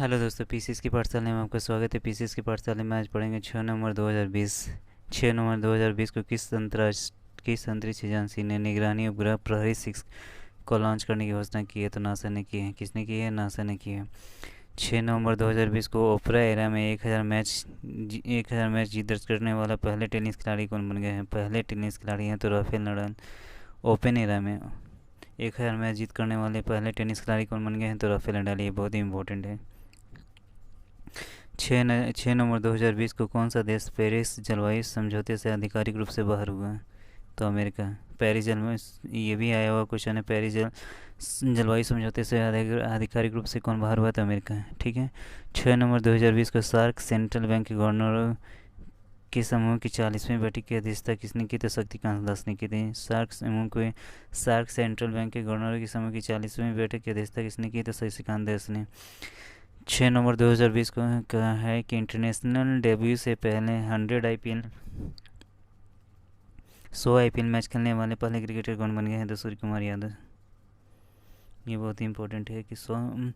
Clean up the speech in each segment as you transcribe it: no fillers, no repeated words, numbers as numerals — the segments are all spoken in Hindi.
हेलो दोस्तों, पीसीएस की पाठशाला में आपका स्वागत है। पीसीएस की पाठशाला में आज पढ़ेंगे 6 नवंबर 2020। 6 नवंबर 2020 को किस अंतरिक्ष एजेंसी ने निगरानी उपग्रह प्रहरी 6 को लॉन्च करने की घोषणा की है? तो नासा ने की है। किसने की है? नासा ने की है। 6 नवंबर 2020 को ओपरा एरा में 1000 मैच जीत दर्ज करने वाला पहले टेनिस खिलाड़ी कौन बन गए हैं? पहले टेनिस खिलाड़ी हैं तो राफेल नडाल। ओपन एरा में 1000 मैच जीत करने वाले पहले टेनिस खिलाड़ी कौन बन गए हैं? तो राफेल नडाल। ये बहुत ही इंपॉर्टेंट है। 6 नवंबर 2020 को कौन सा देश पेरिस जलवायु समझौते से आधिकारिक रूप से बाहर हुआ? तो अमेरिका। पेरिस जलवायु, ये भी आया हुआ क्वेश्चन है। जलवायु समझौते से आधिकारिक रूप से कौन बाहर हुआ? तो अमेरिका है। ठीक है। 6 नवंबर 2020 को सार्क सेंट्रल बैंक के गवर्नरों के समूह की 40वीं बैठक की अध्यक्षता किसने की? तो शक्तिकांत दास ने की थी। सार्क सेंट्रल बैंक के गवर्नरों के समूह की 40वीं बैठक की अध्यक्षता किसने की? तो शक्तिकांत दास ने। 6 नवंबर 2020 को कहा है कि इंटरनेशनल डेब्यू से पहले 100 आईपीएल मैच खेलने वाले पहले क्रिकेटर कौन बन गए हैं? तो सूर्य कुमार यादव। ये बहुत ही इंपॉर्टेंट है कि 100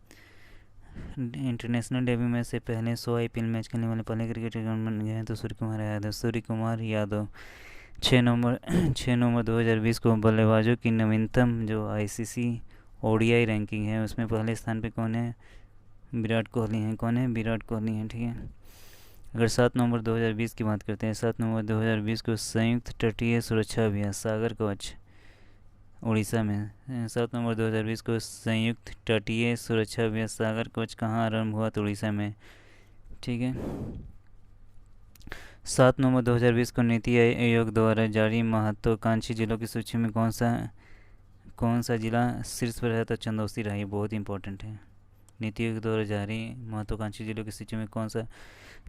इंटरनेशनल डेब्यू मैच से पहले 100 आईपीएल मैच खेलने वाले पहले क्रिकेटर कौन बन गए हैं? तो सूर्य कुमार यादव। 6 नवंबर 2020 को बल्लेबाजों की नवीनतम जो आईसीसी ओडीआई रैंकिंग है उसमें पहले स्थान पे कौन है? विराट कोहली हैं। कौन है? विराट कोहली हैं। ठीक है। अगर 7 नवंबर 2020 की बात करते हैं, 7 नवंबर 2020 को संयुक्त तटीय सुरक्षा अभियान सागर कवच उड़ीसा में 7 नवंबर 2020 को संयुक्त तटीय सुरक्षा अभियान सागर कवच कहाँ आरंभ हुआ? तो उड़ीसा में। ठीक है। 7 नवंबर 2020 को नीति आयोग द्वारा जारी महत्वाकांक्षी जिलों की सूची में कौन सा जिला शीर्ष पर है? तो चंदौसी रहा। ये बहुत इंपॉर्टेंट है। नीति आयोग द्वारा जारी महत्वाकांक्षी जिलों की सूची में कौन सा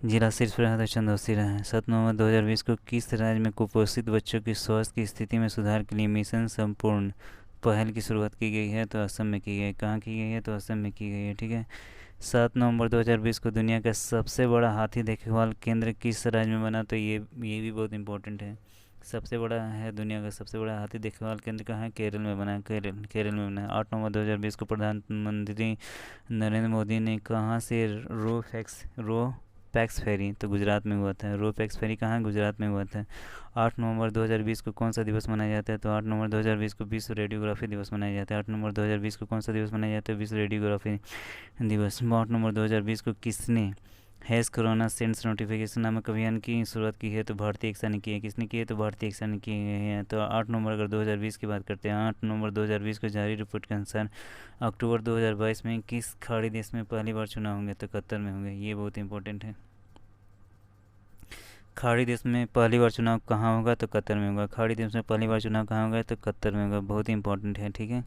जिला शीर्ष पर है? तो चंदौसी रहा है। 7 नवंबर 2020 को किस राज्य में कुपोषित बच्चों की स्वास्थ्य की स्थिति में सुधार के लिए मिशन संपूर्ण पहल की शुरुआत की गई है? तो असम में की गई। कहाँ की गई है? तो असम में की गई है। ठीक है। 7 नवंबर 2020 को दुनिया का सबसे बड़ा हाथी देखभाल केंद्र किस राज्य में बना? तो ये भी बहुत इंपॉर्टेंट है। सबसे बड़ा है दुनिया का सबसे बड़ा हाथी देखभाल केंद्र कहाँ है? केरल में बना है। केरल में बना है। 8 नवंबर 2020 को प्रधानमंत्री नरेंद्र मोदी ने कहाँ से रो पैक्स फेरी? तो गुजरात में हुआ था। रो पैक्स फेरी कहाँ? गुजरात में हुआ था। 8 नवंबर 2020 को कौन सा दिवस मनाया जाता है? तो 8 नवंबर 2020 को विश्व रेडियोग्राफी दिवस मनाया जाता है। 8 नवंबर 2020 को कौन सा दिवस मनाया जाता है? विश्व रेडियोग्राफी दिवस। 8 नवंबर 2020 को किसने हैश कोरोना सेंड्स नोटिफिकेशन नामक अभियान की शुरुआत की है? तो भारतीय एक्सा ने की है। किसने की है? तो भारतीय एक्सा ने की है। तो 8 नवंबर अगर 2020 की बात करते हैं, 8 नवंबर 2020 को जारी रिपोर्ट के अनुसार अक्टूबर 2022 में किस खाड़ी देश में पहली बार चुनाव होंगे? तो कतर में होंगे। ये बहुत इंपॉर्टेंट है। खाड़ी देश में पहली बार चुनाव कहाँ होगा? तो कतर में होगा। खाड़ी देश में पहली बार चुनाव कहाँ होगा? तो कतर में होगा। बहुत ही इंपॉर्टेंट है। ठीक है।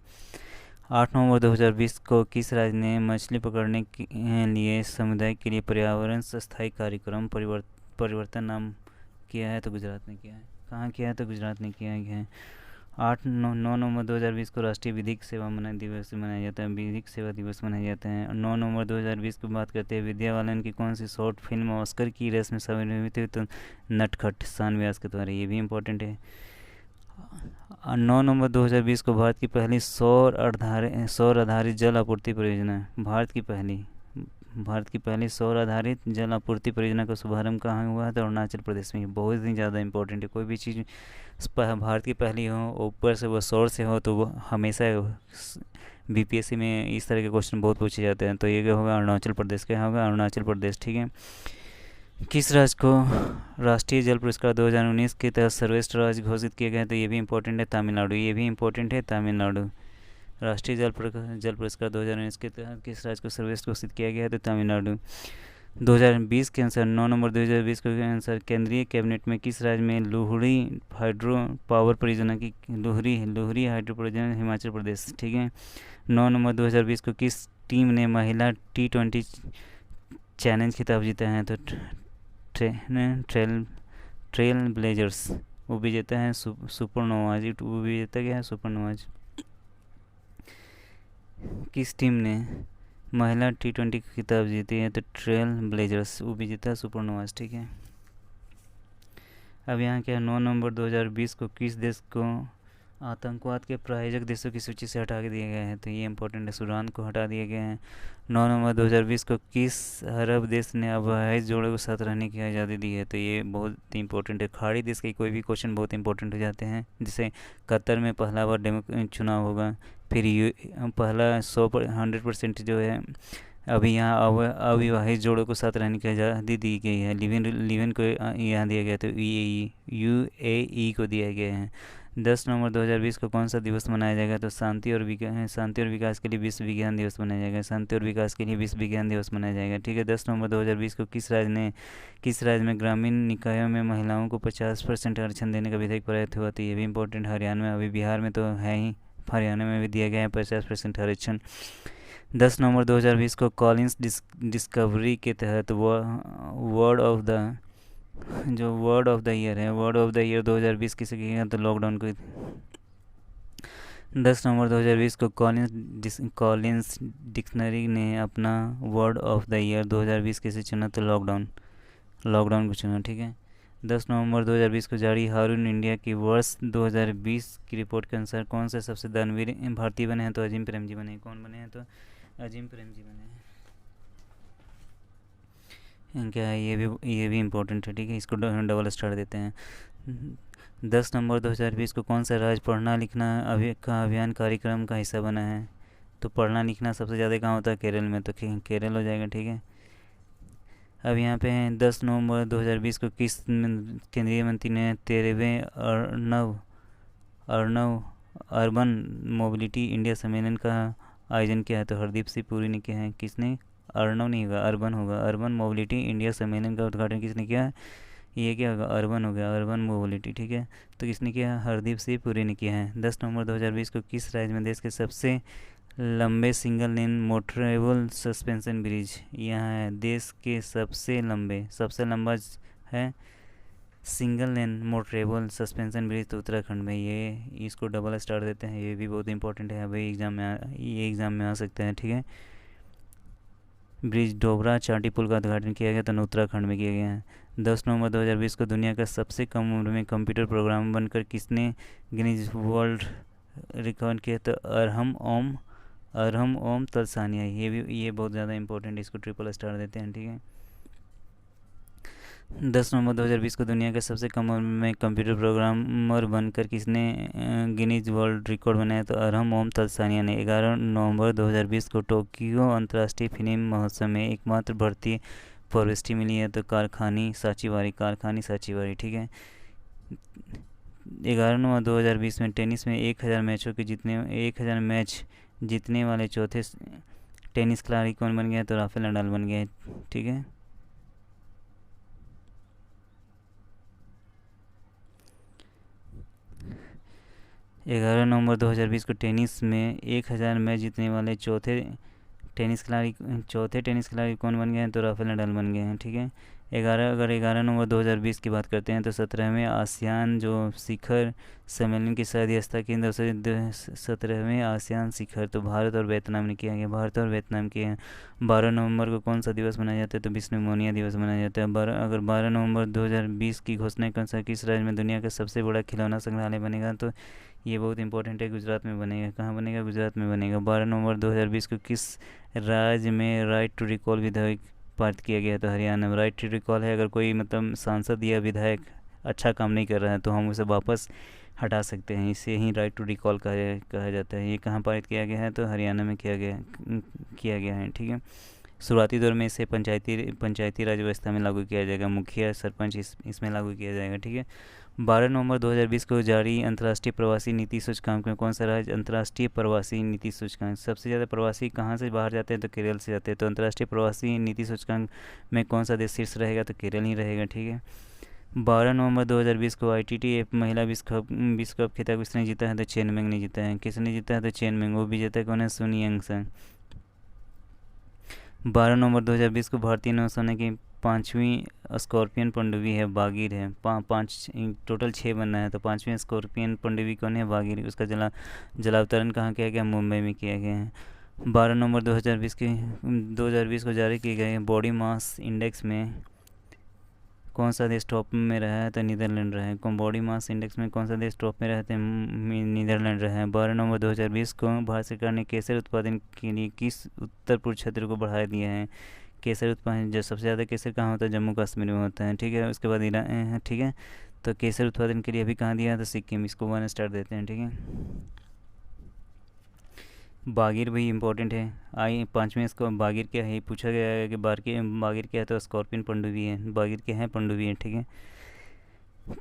8 नवंबर 2020 को किस राज्य ने मछली पकड़ने के लिए समुदाय के लिए पर्यावरण स्थायी कार्यक्रम परिवर्तन नाम किया है? तो गुजरात ने किया है। कहाँ किया है? तो गुजरात ने किया है। 9 नवंबर 2020 को राष्ट्रीय विधिक सेवा दिवस मनाया जाता है। विधिक सेवा दिवस मनाया जाता है। 9 नवंबर 2020 की बात करते हैं, विद्या बालन की कौन सी शॉर्ट फिल्म ऑस्कर की रेस में शामिल हुई थी? तो नटखट शान व्यास के द्वारा। ये भी इंपॉर्टेंट है। 9 नवंबर 2020 को भारत की पहली सौर आधारित जल आपूर्ति परियोजना भारत की पहली सौर आधारित जल आपूर्ति परियोजना का शुभारंभ कहाँ हुआ है? तो अरुणाचल प्रदेश में। बहुत ही ज़्यादा इंपॉर्टेंट है। कोई भी चीज़ भारत की पहली हो, ऊपर से वो सौर से हो, तो वो हमेशा बीपीएससी में इस तरह के क्वेश्चन बहुत पूछे जाते हैं। तो ये क्या होगा? अरुणाचल प्रदेश। क्या होगा? अरुणाचल प्रदेश। ठीक है। किस राज्य को राष्ट्रीय जल पुरस्कार 2019 के तहत सर्वश्रेष्ठ राज्य घोषित किया गया है? तो ये भी इंपॉर्टेंट है। तमिलनाडु। ये भी इंपॉर्टेंट है। तमिलनाडु। राष्ट्रीय जल पुरस्कार 2019 के तहत किस राज्य को सर्वश्रेष्ठ घोषित किया गया है? तो तमिलनाडु। 2020 के अनुसार 9 नवंबर 2020 के अनुसार केंद्रीय कैबिनेट में किस राज्य में लुहरी हाइड्रो पावर परियोजना की लुहरी हाइड्रो परियोजना? हिमाचल प्रदेश। ठीक है। 9 नवंबर 2020 को किस टीम ने महिला T20 चैलेंज खिताब जीता है? तो ट्रेल ब्लेजर्स। वो विजेता है सुपरनोवाज। वो विजेता क्या है? सुपरनोवाज। किस टीम ने महिला T20 खिताब जीती है? तो ट्रेल ब्लेजर्स। वो विजेता है सुपरनोवाज। ठीक है। अब यहाँ क्या 9 नवंबर 2020 को किस देश को आतंकवाद के प्रायोजक देशों की सूची से हटा के दिए गए हैं, तो ये इंपॉर्टेंट है, सूडान को हटा दिए गए हैं। 9 नवंबर 2020 को किस अरब देश ने अवैध जोड़ों को साथ रहने की आज़ादी दी है, तो ये बहुत इंपॉर्टेंट है। खाड़ी देश के कोई भी क्वेश्चन बहुत इंपॉर्टेंट हो जाते हैं। जैसे कतर में पहला बार चुनाव होगा, फिर पहला 100% जो है अभी यहाँ अविवाहित जोड़ों को साथ रहने की आज़ादी दी गई है। लिविन को यहाँ दिया गया, तो यूएई को दिया गया है। 10 नवंबर 2020 को कौन सा दिवस मनाया जाएगा, तो शांति और विकास के लिए विश्व विज्ञान दिवस मनाया जाएगा। शांति और विकास के लिए विश्व विज्ञान दिवस मनाया जाएगा, ठीक है। 10 नवंबर 2020 को किस राज्य में ग्रामीण निकायों में महिलाओं को 50% आरक्षण देने का विधेयक पारित हुआ, तो ये भी इंपॉर्टेंट। हरियाणा में, अभी बिहार में तो है ही, हरियाणा में भी दिया गया है 50% आरक्षण। 10 नवंबर 2020 को कॉलिंस डिस्कवरी के तहत word of the word of the year है, वर्ड ऑफ द ईयर 2020 किसे कहेगा, तो लॉकडाउन को। 10 नवंबर 2020 को कॉलिंस डिक्शनरी ने अपना वर्ड ऑफ द ईयर 2020 किसे चुना, तो लॉकडाउन को चुना, ठीक है। 10 नवंबर 2020 को जारी हारून इंडिया की वर्ष 2020 की रिपोर्ट के अनुसार कौन से सबसे दानवीर भारतीय बने हैं, तो अजीम प्रेमजी बने हैं। कौन बने हैं, तो अजीम प्रेमजी बने हैं। क्या है, ये भी इम्पोर्टेंट है, ठीक है। इसको डबल स्टार देते हैं। 10 नवंबर 2020 को कौन सा राज्य पढ़ना लिखना का अभियान कार्यक्रम का हिस्सा बना है, तो पढ़ना लिखना सबसे ज़्यादा कहाँ होता है, केरल में, तो केरल हो जाएगा, ठीक है। अब यहाँ पे हैं 10 नवंबर 2020 को किस केंद्रीय मंत्री ने 13वें अर्नव अर्बन मोबिलिटी इंडिया सम्मेलन का आयोजन किया है, तो हरदीप सिंह पुरी ने किया है। किसने, अर्नव नहीं होगा, अर्बन होगा। अर्बन मोबिलिटी इंडिया सम्मेलन का उद्घाटन किसने किया है, ये क्या होगा, अर्बन हो गया, अर्बन मोबिलिटी, ठीक है। तो किसने किया है, हरदीप सिंह पुरी ने किया है। 10 नवंबर 2020 को किस राज्य में देश के सबसे लंबे single lane motorable suspension bridge यहाँ है, देश के सबसे लंबा है single lane motorable suspension bridge, तो उत्तराखंड में, ये इसको डबल स्टार देते हैं, ये भी बहुत इंपॉर्टेंट है, अभी एग्ज़ाम में आ सकते हैं, ठीक है। ब्रिज डोबरा चाटी पुल का उद्घाटन किया गया, तो उत्तराखंड में किया गया है। 10 नवंबर 2020 को दुनिया का सबसे कम उम्र में कंप्यूटर प्रोग्राम बनकर किसने गिनीज वर्ल्ड रिकॉर्ड किया, तो अरहम ओम तलसानिया, ये बहुत ज़्यादा इंपॉर्टेंट, इसको ट्रिपल स्टार देते हैं, ठीक है। 10 नवंबर 2020 को दुनिया के सबसे कम उम्र में कंप्यूटर प्रोग्रामर बनकर किसने गिनीज वर्ल्ड रिकॉर्ड बनाया, तो अरहम ओम तलसानिया ने। 11 नवंबर 2020 को टोक्यो अंतर्राष्ट्रीय फिल्म महोत्सव में एकमात्र भारतीय प्रविष्टि मिली है, तो कारखानी साचीवारी, ठीक है। 11 नवंबर 2020 में टेनिस में 1000 मैच जीतने वाले चौथे टेनिस खिलाड़ी कौन बन गया, तो राफेल नडाल बन गए, ठीक है। 11 नवंबर 2020 को टेनिस में 1000 मैच जीतने वाले चौथे टेनिस खिलाड़ी कौन बन गए हैं, तो राफेल नडाल बन गए हैं, ठीक है। 11 नवंबर 2020 की बात करते हैं, तो 17वें आसियान जो शिखर सम्मेलन की सदस्यता की 17वें आसियान शिखर, तो भारत और वियतनाम ने किया गया, 12 नवंबर को कौन सा दिवस मनाया जाता है, तो विश्व निमोनिया दिवस मनाया जाता है। 12 नवंबर 2020 की घोषणा के अनुसार किस राज्य में दुनिया का सबसे बड़ा खिलौना संग्रहालय बनेगा, तो ये बहुत इंपॉर्टेंट है, गुजरात में बनेगा। कहाँ बनेगा, गुजरात में बनेगा। 12 नवंबर 2020 को किस राज्य में राइट टू रिकॉल विधेयक पारित किया गया, तो हरियाणा में। राइट टू रिकॉल है, अगर कोई सांसद या विधायक अच्छा काम नहीं कर रहा है तो हम उसे वापस हटा सकते हैं, इसे ही राइट टू रिकॉल कहा जाता है। ये कहाँ पारित किया गया है, तो हरियाणा में किया गया है, ठीक है। शुरुआती दौर में इसे पंचायती राज व्यवस्था में लागू किया जाएगा, मुखिया सरपंच इसमें लागू किया जाएगा, ठीक है। 12 नवंबर 2020 को जारी अंतर्राष्ट्रीय प्रवासी नीति सूचकांक में कौन सा राज्य अंतर्राष्ट्रीय प्रवासी नीति सूचकांक, सबसे ज़्यादा प्रवासी कहाँ से बाहर जाते हैं, तो केरल से जाते हैं, तो अंतर्राष्ट्रीय प्रवासी नीति सूचकांक में कौन सा देश शीर्ष रहेगा, तो केरल ही रहेगा, ठीक है। 12 नवंबर 2020 को ITTF महिला विश्व कप खिताब किसने जीता है, तो चेन मेंग ने जीता है। किसने जीता है, तो चेन मेंग। वो विजेता कौन है, सुन यंगसन। 12 नवंबर 2020 को भारतीय नौसेना की 5वीं स्कॉर्पियन पनडुब्बी है, बागीर है। पाँच टोटल 6 बनना है, तो 5वीं स्कॉर्पियन पनडुब्बी कौन है, बागीर। उसका जलावतरण कहाँ किया गया, मुंबई में किया गया है। 12 नवंबर 2020 को जारी किए गए बॉडी मास इंडेक्स में कौन सा देश टॉप में रहा है? तो नीदरलैंड रहा है। बॉडी मास इंडेक्स में कौन सा देश टॉप में रहा है? तो नीदरलैंड रहा है। 12 नवंबर 2020 को भारत सरकार ने केसर उत्पादन के लिए किस उत्तर पूर्व क्षेत्र को बढ़ा दिया है? केसर उत्पादन, जो सबसे ज़्यादा केसर कहाँ होता है? जम्मू कश्मीर में होता है, ठीक है। उसके बाद ईरान, ठीक है। तो केसर उत्पादन के लिए अभी कहाँ दिया है? तो सिक्किम। इसको 1 स्टार देते हैं, ठीक है। बागिर भी इम्पोर्टेंट है। आई 5वें इसको बागिर क्या है पूछा गया है कि बागिर क्या है? तो स्कॉर्पियन पनडुब्बी है। बागिर क्या है? पनडुब्बी है, ठीक है।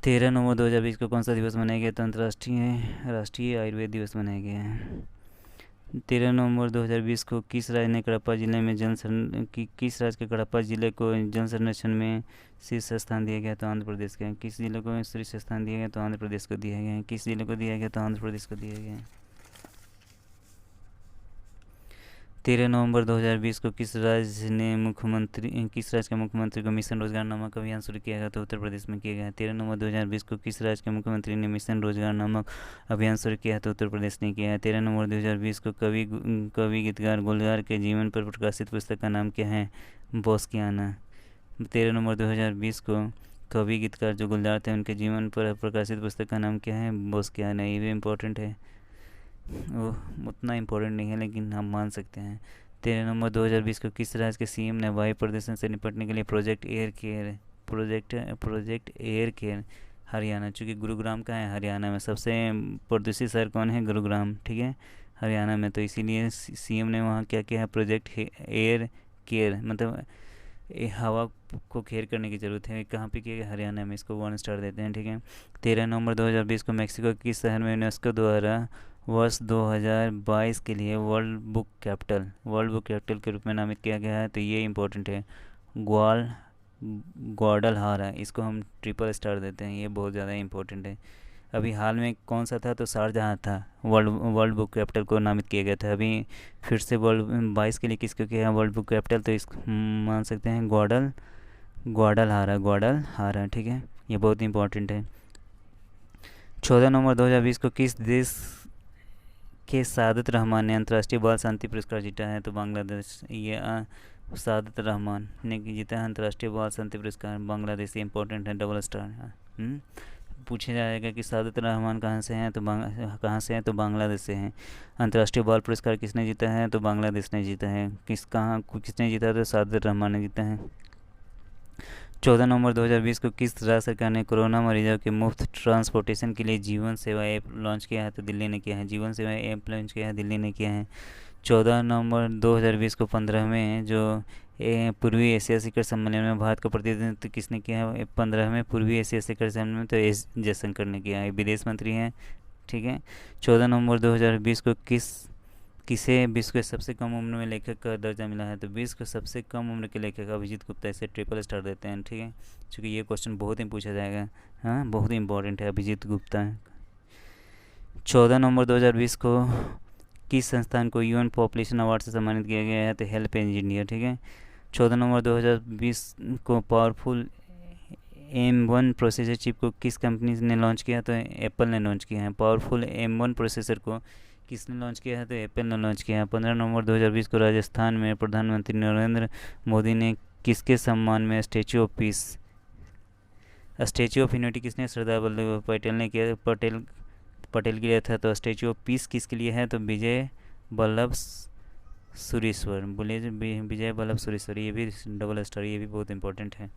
13 नवंबर 2020 को कौन सा दिवस मनाया गया? तो अंतर्राष्ट्रीय राष्ट्रीय आयुर्वेद दिवस मनाया गया है। 13 नवंबर 2020 को किस राज्य ने कड़प्पा जिले में किस राज्य के कड़प्पा जिले को जल संरक्षण में शीर्ष स्थान दिया गया? तो आंध्र प्रदेश का। किस जिले को शीर्ष स्थान दिया गया? तो आंध्र प्रदेश को दिया गया है। किस जिले को दिया गया? तो आंध्र प्रदेश को दिया गया है। 13 नवंबर 2020 को किस राज्य के मुख्यमंत्री को मिशन रोजगार नामक अभियान शुरू किया गया? तो उत्तर प्रदेश में किया गया है। 13 नवंबर 2020 को किस राज्य के मुख्यमंत्री ने मिशन रोजगार नामक अभियान शुरू किया है? तो उत्तर प्रदेश ने किया है। 13 नवंबर 2020 को कवि गीतकार गुलजार के जीवन पर प्रकाशित पुस्तक का नाम क्या है? बोस्कियाना। 13 नवंबर 2020 को कवि गीतकार जो गुलजार थे उनके जीवन पर प्रकाशित पुस्तक का नाम क्या है? बोस्कियाना। ये भी इम्पोर्टेंट है, वो उतना इम्पोर्टेंट नहीं है लेकिन हम मान सकते हैं। 13 नवंबर 2020 को किस राज्य के सीएम ने वायु प्रदूषण से निपटने के लिए प्रोजेक्ट एयर केयर हरियाणा, चूँकि गुरुग्राम का है हरियाणा में, सबसे प्रदूषित शहर कौन है? गुरुग्राम, ठीक है, हरियाणा में। तो इसीलिए सीएम ने वहाँ क्या किया है? प्रोजेक्ट एयर केयर, मतलब हवा को खेर करने की ज़रूरत है। कहाँ पे किया गया? हरियाणा में। इसको 1 स्टार देते हैं, ठीक है। 13 नवंबर 2020 को मेक्सिको के किस शहर में यूनेस्को द्वारा वर्ष 2022 के लिए वर्ल्ड बुक कैपिटल के रूप में नामित किया गया है? तो ये इम्पोर्टेंट है, ग्वाडलहारा। इसको हम 3 स्टार देते हैं, ये बहुत ज़्यादा इम्पोर्टेंट है। अभी हाल में कौन सा था? तो शारजहाँ था, वर्ल्ड बुक कैपिटल को नामित किया गया था। अभी फिर से वर्ल्ड 22 के लिए किसको किया है वर्ल्ड बुक कैपिटल? तो इसको मान सकते हैं ग्वाडलहारा, ठीक है। ये बहुत इंपॉर्टेंट है। 14 नवंबर 2020 को किस देश के सादत रहमान ने अंतर्राष्ट्रीय बाल शांति पुरस्कार जीता है? तो बांग्लादेश। ये सादत रहमान ने जीता है अंतर्राष्ट्रीय बाल शांति पुरस्कार, बांग्लादेश। ये इंपॉर्टेंट है, 2 स्टार। पूछा जाएगा कि सादत रहमान कहाँ से हैं? तो बांग्लादेश से हैं। अंतर्राष्ट्रीय बाल पुरस्कार किसने जीता है? तो बांग्लादेश ने जीता है। किसने जीता? तो सादत रहमान ने जीता है। 14 नवंबर 2020 को किस राज्य सरकार ने कोरोना मरीजों के मुफ्त ट्रांसपोर्टेशन के लिए जीवन सेवा ऐप लॉन्च किया है? तो दिल्ली ने किया है। जीवन सेवा ऐप लॉन्च किया है, दिल्ली ने किया है। 14 नवंबर 2020 को 15वें जो पूर्वी एशिया शिखर सम्मेलन में भारत का प्रतिनिधित्व किसने किया है? 15वें पूर्वी एशिया शिखर सम्मेलन में तो एस जयशंकर ने किया है, विदेश मंत्री हैं, ठीक है। 14 नवंबर 2020 को किसे विश्व के सबसे कम उम्र में लेखक का दर्जा मिला है? तो विश्व के सबसे कम उम्र के लेखक अभिजीत गुप्ता। इसे 3 स्टार देते हैं, ठीक है, क्योंकि ये क्वेश्चन बहुत ही पूछा जाएगा। हाँ, बहुत ही इंपॉर्टेंट है, अभिजीत गुप्ता। 14 नवंबर 2020 को किस संस्थान को यूएन पॉपुलेशन अवार्ड से सम्मानित किया गया है? तो हेल्पेज इंडिया, ठीक है। 14 नवंबर 2020 को पावरफुल M1 प्रोसेसर चिप को किस कंपनी ने लॉन्च किया? तो एप्पल ने लॉन्च किया है। पावरफुल M1 प्रोसेसर को किसने लॉन्च किया है? तो एप्पल ने लॉन्च किया है। 15 नवंबर 2020 को राजस्थान में प्रधानमंत्री नरेंद्र मोदी ने किसके सम्मान में स्टैचू ऑफ यूनिटी किसने? सरदार वल्लभ पटेल ने किया, पटेल के लिए था। तो स्टैचू ऑफ पीस किसके लिए है? तो विजय वल्लभ सुरेश्वर। ये भी 2 स्टार, ये भी बहुत इंपॉर्टेंट है।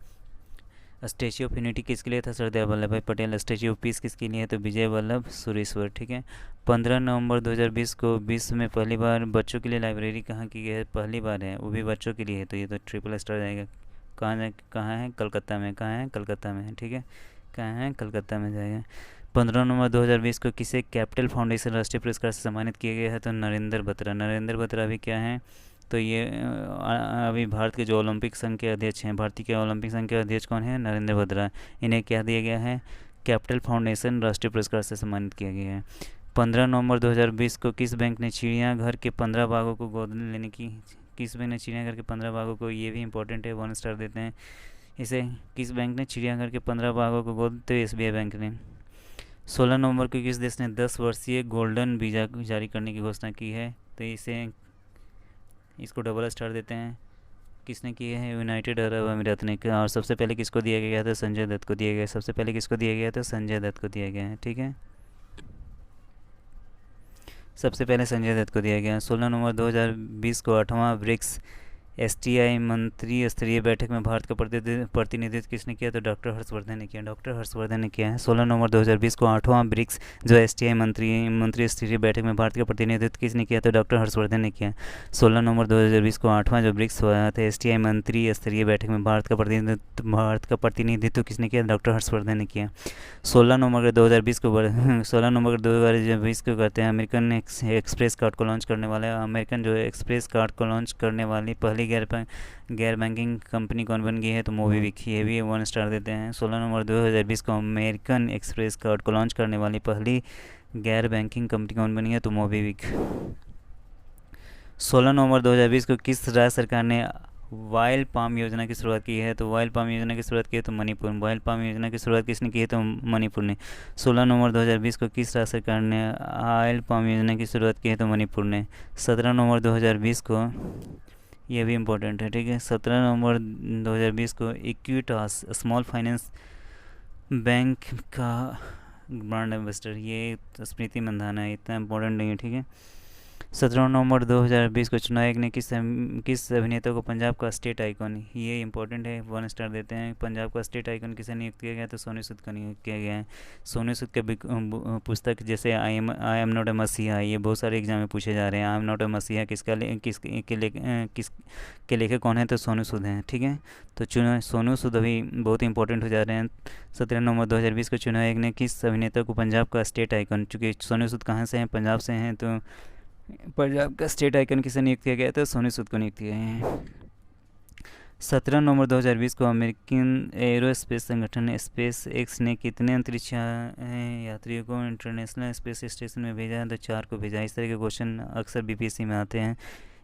स्टैचू ऑफ यूनिटी किसके लिए था? सरदार वल्लभ भाई पटेल। स्टैचू ऑफ पीस किसके लिए है? तो विजय वल्लभ सुरेश्वर, ठीक है। 15 नवंबर 2020 को विश्व में पहली बार बच्चों के लिए लाइब्रेरी कहाँ की गई है? पहली बार है, वो भी बच्चों के लिए है, तो ये तो 3 स्टार जाएगा। कहाँ है? कलकत्ता में। कहाँ है? कलकत्ता में, ठीक है। कहाँ है? कलकत्ता में जाएगा। 15 नवंबर 2020 को किसे कैपिटल फाउंडेशन राष्ट्रीय पुरस्कार से सम्मानित किया गया है? तो नरेंद्र बत्रा भी क्या है? तो ये अभी भारत के जो ओलंपिक संघ के अध्यक्ष हैं, भारतीय के ओलंपिक संघ के अध्यक्ष कौन है? नरेंद्र बत्रा। इन्हें क्या दिया गया है? कैपिटल फाउंडेशन राष्ट्रीय पुरस्कार से सम्मानित किया गया है। 15 नवंबर 2020 को किस बैंक ने चिड़ियाघर के 15 बाघों को गोद लेने की किस बैंक ने चिड़ियाघर के 15 बाघों को, ये भी इंपॉर्टेंट है, 1 स्टार देते हैं इसे। किस बैंक ने चिड़ियाघर के 15 बाघों को गोद? तो SBI बैंक ने। 16 नवंबर को किस देश ने 10 वर्षीय गोल्डन वीज़ा जारी करने की घोषणा की है? तो इसको 2 स्टार देते हैं। किसने किए हैं? यूनाइटेड अरब अमीरात ने किया। और सबसे पहले किसको दिया गया था? संजय दत्त को दिया गया। सबसे पहले किसको दिया गया था? संजय दत्त को दिया गया है, ठीक है। सबसे पहले संजय दत्त को दिया गया। 16 नवंबर 2020 को 8वां ब्रिक्स एसटीआई मंत्री स्तरीय बैठक में भारत का प्रतिनिधित्व किसने किया? तो डॉक्टर हर्षवर्धन ने किया। डॉक्टर हर्षवर्धन ने किया है। 16 नवंबर 2020 को 8वां ब्रिक्स जो एसटीआई मंत्री स्तरीय बैठक में भारत का प्रतिनिधित्व किसने किया? तो डॉक्टर हर्षवर्धन ने किया। 16 नवंबर 2020 को 8वां जो ब्रिक्स हुआ था एसटीआई मंत्री स्तरीय बैठक में भारत का प्रतिनिधित्व किसने किया? डॉक्टर हर्षवर्धन ने किया। 16 नवंबर 2020 को करते हैं अमेरिकन एक्सप्रेस कार्ड को लॉन्च करने वाले अमेरिकन जो एक्सप्रेस कार्ड को लॉन्च करने वाली पहली गैर बैंकिंग कंपनी कौन बन गई है? तो मोबीविक। ये भी 1 स्टार देते हैं। 16 नवंबर 2020 को अमेरिकन एक्सप्रेस कार्ड को लॉन्च करने वाली पहली गैर बैंकिंग कंपनी कौन बनी है? तो मोबीविक। 16 नवंबर 2020 को किस राज्य सरकार ने वाइल्ड पाम योजना की शुरुआत की है? तो वाइल्ड पाम योजना की शुरुआत की है तो मणिपुर। वाइल्ड पाम योजना की शुरुआत किसने की है? तो मणिपुर ने। 16 नवंबर 2020 को किस राज्य सरकार ने वाइल्ड पाम योजना की शुरुआत की है? तो मणिपुर ने। 17 नवंबर 2020 को, ये भी इम्पोर्टेंट है, ठीक है। 17 नवंबर 2020 को इक्विटास स्मॉल फाइनेंस बैंक का ब्रांड एम्बेसडर, ये स्मृति मंधाना है, इतना इम्पोर्टेंट नहीं है, ठीक है। 17 नवंबर 2020 को चुनाव आयोग ने किस अभिनेता को पंजाब का स्टेट आइकॉन, ये इंपॉर्टेंट है, 1 स्टार देते हैं। पंजाब का स्टेट आइकॉन किसे नियुक्त किया गया? तो सोनू सूद का नियुक्त किया गया है। सोनू सूद के पुस्तक जैसे आई एम नॉट ए मसीहा, ये बहुत सारे एग्जाम में पूछे जा रहे हैं। आई एम नॉट ए मसीहा किसके लेखक कौन है? तो सोनू सूद हैं, ठीक है। तो सोनू सूद अभी बहुत इंपॉर्टेंट हो जा रहे हैं। 17 नवंबर 2020 को चुनाव आयोग ने किस अभिनेता को पंजाब का स्टेट आइकॉन, चूँकि सोनू सूद कहाँ से हैं? पंजाब से हैं, तो पंजाब का स्टेट आइकन किसे नियुक्त किया गया था? सोनू सूद को नियुक्त किया है। 17 नवंबर 2020 को अमेरिकन एरोस्पेस संगठन स्पेस एक्स ने कितने अंतरिक्ष यात्रियों को इंटरनेशनल स्पेस स्टेशन में भेजा है? तो 4 को भेजा। इस तरह के क्वेश्चन अक्सर बीपीएससी में आते हैं,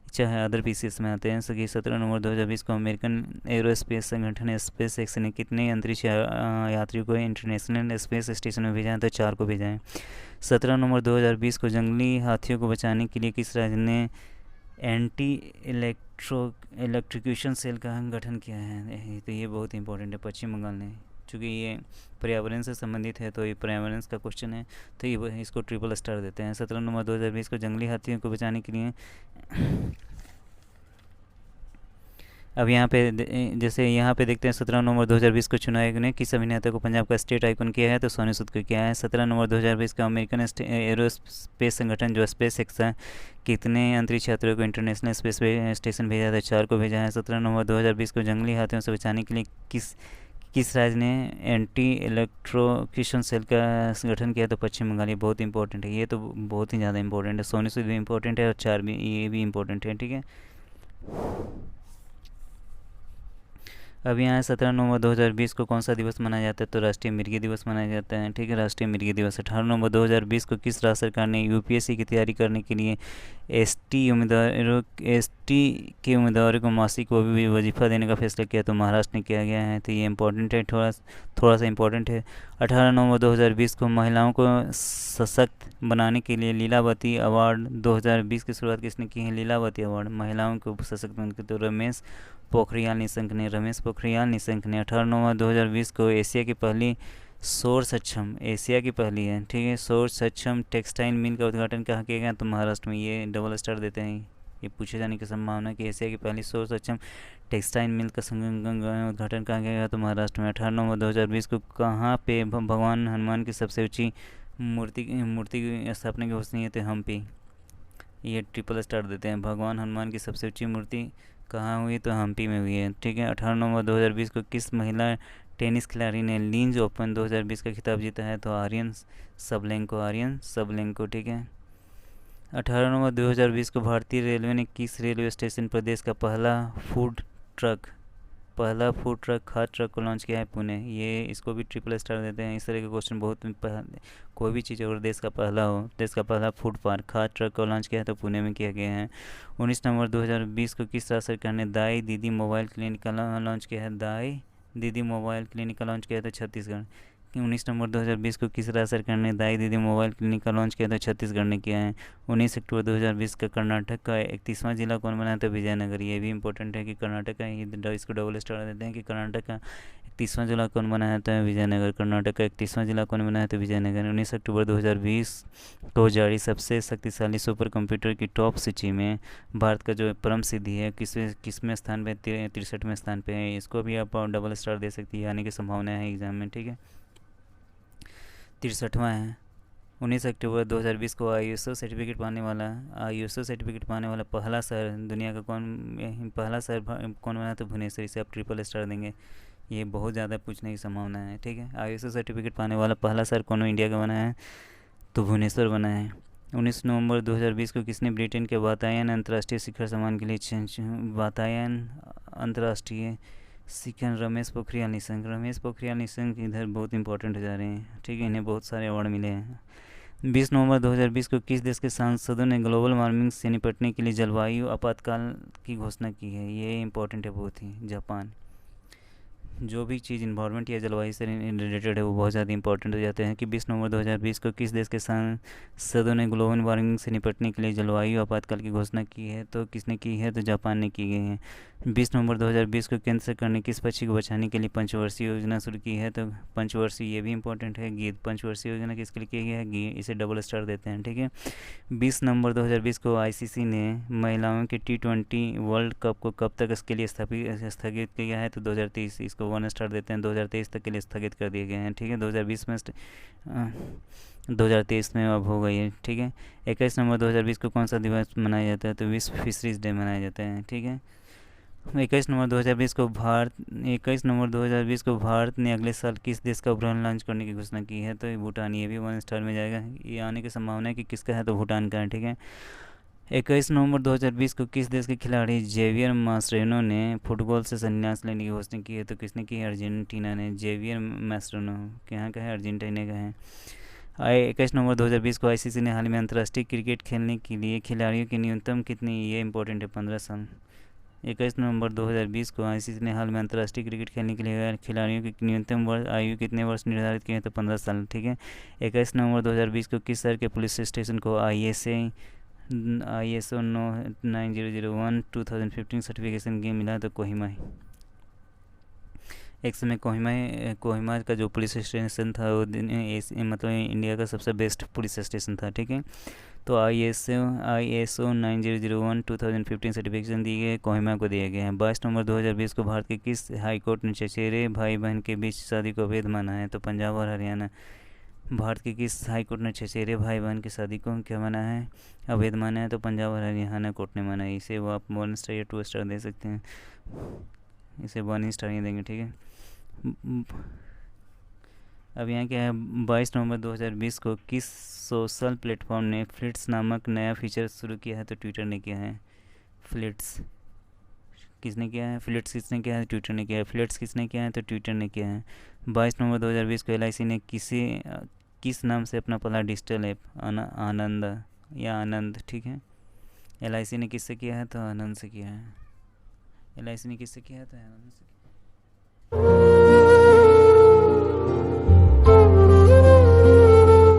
चाहे अदर पीसीएस में आते हैं। सो कि 17 नवंबर 2020 को अमेरिकन एरोस्पेस संगठन स्पेस एक्स ने कितने अंतरिक्ष यात्रियों को इंटरनेशनल स्पेस स्टेशन में भेजा है? तो 4 को भेजा है। 17 नवंबर 2020 को जंगली हाथियों को बचाने के लिए किस राज्य ने एंटी इलेक्ट्रोक्यूशन सेल का गठन किया है? तो ये बहुत इंपॉर्टेंट है, पश्चिम बंगाल ने। चूँकि ये पर्यावरण से संबंधित है तो ये पर्यावरण का क्वेश्चन है, तो ये इसको 3 स्टार देते हैं। 17 नवंबर 2020 को जंगली हाथियों को बचाने के लिए अब यहाँ पे जैसे यहाँ पे देखते हैं 17 नवंबर 2020 को चुनाव आयोग ने किस अभिनेता को पंजाब का स्टेट आइकन किया है? तो सोनू सूद को किया है। 17 नवंबर 2020 का अमेरिकन एरोस्पेस संगठन जो स्पेस एक्स है कितने अंतरिक्ष यात्रियों को इंटरनेशनल स्पेस स्टेशन भेजा था? 4 को भेजा है। 17 नवंबर 2020 को जंगली हाथियों से बचाने के लिए किस राज्य ने एंटी इलेक्ट्रोक्यूशन सेल का गठन किया? तो पश्चिम बंगाल। ये बहुत इंपॉर्टेंट है, ये तो बहुत ही ज़्यादा इंपॉर्टेंट है। सोनू सूद भी इंपॉर्टेंट है और 4 भी, ये भी इंपॉर्टेंट है, ठीक है। अब यहाँ 17 नवंबर 2020 को कौन सा दिवस मनाया जाता है? तो राष्ट्रीय मिर्गी दिवस मनाया जाता है, ठीक है, राष्ट्रीय मिर्गी दिवस। 18 नवंबर 2020 को किस राज्य सरकार ने यूपीएससी की तैयारी करने के लिए एसटी के उम्मीदवारों को मासिक वजीफा देने का फैसला किया? तो महाराष्ट्र ने किया गया है, तो ये इंपॉर्टेंट है, थोड़ा सा इंपॉर्टेंट है। 18 नवंबर 2020 को महिलाओं को सशक्त बनाने के लिए लीलावती अवार्ड 2020 की शुरुआत किसने की है? लीलावती अवार्ड महिलाओं को सशक्त बनाने के, तो रमेश पोखरियाल निशंक ने। 18 नवंबर 2020 को एशिया की पहली एशिया की पहली है, ठीक है, सौर सक्षम टेक्सटाइल मिल का उद्घाटन कहाँ किया गया? तो महाराष्ट्र में। ये 2 स्टार देते हैं, ये पूछे जाने की संभावना कि एशिया की पहली सौर सक्षम टेक्सटाइल मिल का उद्घाटन कहाँ किया गया? तो महाराष्ट्र में। 18 नवंबर 2020 को कहाँ पे भगवान हनुमान की सबसे ऊँची मूर्ति की स्थापना की घोषणा है? तो हम्पी। ये 3 स्टार देते हैं। भगवान हनुमान की सबसे ऊँची मूर्ति कहाँ हुई? तो हम्पी में हुई है, ठीक है। 18 नवंबर 2020 को किस महिला टेनिस खिलाड़ी ने लिंज ओपन 2020 का खिताब जीता है? तो आर्यन सबलेंको, ठीक है। 18 नवंबर 2020 को भारतीय रेलवे ने किस रेलवे स्टेशन पर देश का पहला फूड ट्रक खाद्य ट्रक को लॉन्च किया है? पुणे। ये इसको भी 3 स्टार देते हैं। इस तरह के क्वेश्चन बहुत, कोई भी चीज़ अगर देश का पहला फूड पार्क खाद्य ट्रक को लॉन्च किया है तो पुणे में किया गया है। 19 नवंबर 2020 को किस राज्य सरकार ने दाई दीदी मोबाइल क्लिनिक का लॉन्च किया है? दाई दीदी मोबाइल क्लिनिक का लॉन्च किया था छत्तीसगढ़। 19 नवंबर 2020 को किस राज्य सरकार ने दाई दीदी मोबाइल क्लिनिक का लॉन्च किया? तो छत्तीसगढ़ ने किया है। 19 अक्टूबर 2020 का कर्नाटक का 31वां जिला कौन बना? तो विजयनगर। ये भी इंपॉर्टेंट है कि कर्नाटक का इसको डबल स्टार देते हैं कि कर्नाटक का 31वां जिला कौन बना है? तो विजयनगर। कर्नाटक का 31वां जिला कौन बना है? तो विजयनगर। 19 अक्टूबर 2020 को जारी सबसे शक्तिशाली सुपर कंप्यूटर की टॉप सूची में भारत का जो परम सिद्धि है किसवें स्थान पे? 63वें स्थान पे है। इसको भी आप डबल स्टार दे सकती है, आने की संभावना है एग्जाम में, ठीक है। 63वां है। 19 अक्टूबर 2020 को आईएसओ सर्टिफिकेट पाने वाला पहला शहर दुनिया का पहला शहर कौन बना? तो भुवनेश्वर। इसे आप ट्रिपल स्टार देंगे, ये बहुत ज़्यादा पूछने की संभावना है, ठीक है। आईएसओ सर्टिफिकेट पाने वाला पहला शहर कौन इंडिया का बना है? तो भुवनेश्वर बना है। 19 नवंबर 2020 को किसने ब्रिटेन के वातायन अंतर्राष्ट्रीय शिखर सम्मान के लिए वातायन अंतर्राष्ट्रीय शिखर? रमेश पोखरियाल निशंक इधर बहुत इंपॉर्टेंट हो जा रहे हैं, ठीक है। इन्हें बहुत सारे अवार्ड मिले हैं। 20 नवंबर 2020 को किस देश के सांसदों ने ग्लोबल वार्मिंग से निपटने के लिए जलवायु आपातकाल की घोषणा की है? ये इंपॉर्टेंट है बहुत ही। जापान। जो भी चीज़ इन्वायरमेंट या जलवायु से रिलेटेड है वो बहुत ज़्यादा इंपॉर्टेंट हो जाते हैं। कि 20 नवंबर 2020 को किस देश के सांसदों ने ग्लोबल वार्मिंग से निपटने के लिए जलवायु आपातकाल की घोषणा की है? तो किसने की है? तो जापान ने की गई है। 20 नवंबर 2020 को केंद्र सरकार ने किस पक्षी को बचाने के लिए पंचवर्षीय योजना शुरू की है? तो पंचवर्षीय, ये भी इंपॉर्टेंट है, गिद्ध। पंचवर्षीय योजना किसके लिए की गई है? गिद्ध। इसे डबल स्टार देते हैं, ठीक है। 20 नवंबर 2020 को आईसीसी ने महिलाओं के T20 वर्ल्ड कप को कब तक इसके लिए स्थगित किया है? तो 2023। इसको 1 स्टार देते हैं, 2023 तक के लिए स्थगित कर दिए गए हैं, ठीक है। 2023 में अब हो गई है, ठीक है। 21 नवंबर 2020 को कौन सा दिवस मनाया जाता है? तो विश्व फिशरीज डे मनाया जाता है, ठीक है। 21 नवंबर 2020 को भारत ने अगले साल किस देश का उपग्रह लॉन्च करने की घोषणा की है? तो भूटान। ये भी 1 स्टार में जाएगा, ये आने की संभावना है कि किसका है? तो भूटान का है, ठीक है। 21 नवंबर 2020 को किस देश के खिलाड़ी जेवियर मास्ट्रेनो ने फुटबॉल से संन्यास लेने की घोषणा की है? तो किसने की है? अर्जेंटीना ने। जेवियर मास्ट्रेनो यहाँ का है, अर्जेंटीना का है। 21 नवंबर 2020 को आईसीसी ने हाल में अंतर्राष्ट्रीय क्रिकेट खेलने के लिए खिलाड़ियों की न्यूनतम कितनी, ये इंपॉर्टेंट है, 15 साल। 21 नवंबर 2020 को आईसीसी ने हाल में अंतर्राष्ट्रीय क्रिकेट खेलने के लिए खिलाड़ियों की न्यूनतम आयु कितने वर्ष निर्धारित किए हैं? तो 15 साल, ठीक है। 21 नवंबर 2020 को किस शहर के पुलिस स्टेशन को ISO 9001 2015 सर्टिफिकेशन के मिला? तो कोहिमा। एक समय कोहिमा का जो पुलिस स्टेशन था वो मतलब इंडिया का सबसे बेस्ट पुलिस स्टेशन था, ठीक है। तो ISO 9001 2015 सर्टिफिकेशन दिए गए कोहिमा को दिए गए हैं। 22 नवंबर 2020 को भारत के किस हाई कोर्ट ने चचेरे भाई बहन के बीच शादी को अवैध माना है? तो पंजाब और हरियाणा। भारत के किस हाई कोर्ट ने चचेरे भाई बहन की शादी को क्या माना है? अवैध माना है। तो पंजाब और हरियाणा कोर्ट ने माना है। इसे वो आप 1 स्टार या 2 स्टार दे सकते हैं, इसे 1 स्टार ही देंगे, ठीक है। अब यहाँ क्या है, 22 नवंबर 2020 को किस सोशल प्लेटफॉर्म ने फ्लिट्स नामक नया फीचर शुरू किया है? तो ट्विटर ने किया है। फ्लिट्स किसने किया है? फ्लिट्स किसने किया है? ट्विटर ने किया है। फ्लिट्स किसने किया है? तो ट्विटर ने किया है। 22 नवंबर 2020 को LIC ने किस नाम से अपना पहला डिजिटल ऐप आनंद या आनंद, ठीक है। LIC ने किससे किया है? तो आनंद से किया है। LIC ने किससे किया है? तो आनंद से।